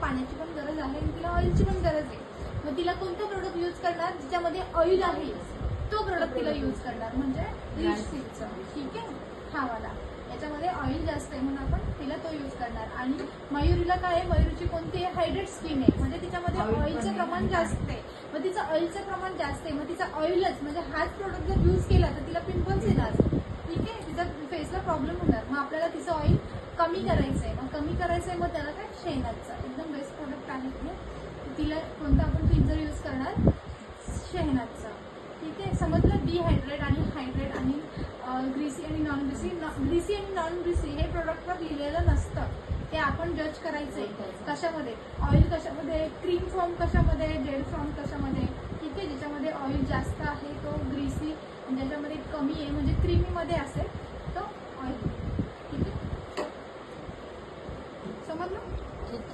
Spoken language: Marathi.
पाण्याची पण गरज आहे आणि तिला ऑइलची पण गरज आहे. मग तिला कोणतं प्रोडक्ट यूज करणार, ज्याच्यामध्ये ऑइल आहे तो प्रोडक्ट तिला यूज करणार, म्हणजे रिच सिल्कचं. ठीक आहे, हा वाला याच्यामध्ये ऑइल जास्त आहे म्हणून आपण तिला तो यूज करणार. आणि मयुरीला काय आहे, मयुरीची कोणती आहे, हायड्रेट स्किन आहे, म्हणजे तिच्यामध्ये ऑइलचं प्रमाण जास्त आहे. मग तिचं ऑइलचं प्रमाण जास्त आहे, मग तिचा ऑइलच म्हणजे हाच प्रोडक्ट जर यूज केला तर तिला पिंपल्स येणार. ठीक आहे, तिचा फेसला प्रॉब्लेम होणार. मग आपल्याला तिचं ऑइल कमी करायचं आहे. मग कमी करायचं आहे, मग त्याला काय, शेहनाजचा एकदम बेस्ट प्रोडक्ट आहे हे. तिला कोणतं आपण क्लिन्झर यूज करणार, शेहनाजचा. ठीक आहे, समजलं. डिहायड्रेट आणि हायड्रेट आणि ग्रीसी आणि नॉन ग्रीसी. ग्रीसी आणि नॉन ग्रीसी हे प्रोडक्टवर लिहिलेलं नसतं, ते आपण जज करायचंय. कशामध्ये ऑइल, कशामध्ये क्रीम फॉर्म, कशामध्ये जेल फॉर्म, कशामध्ये. ठीक आहे, ज्याच्यामध्ये ऑइल जास्त आहे तो ग्रीसी, ज्याच्यामध्ये कमी आहे म्हणजे क्रीमीमध्ये असेल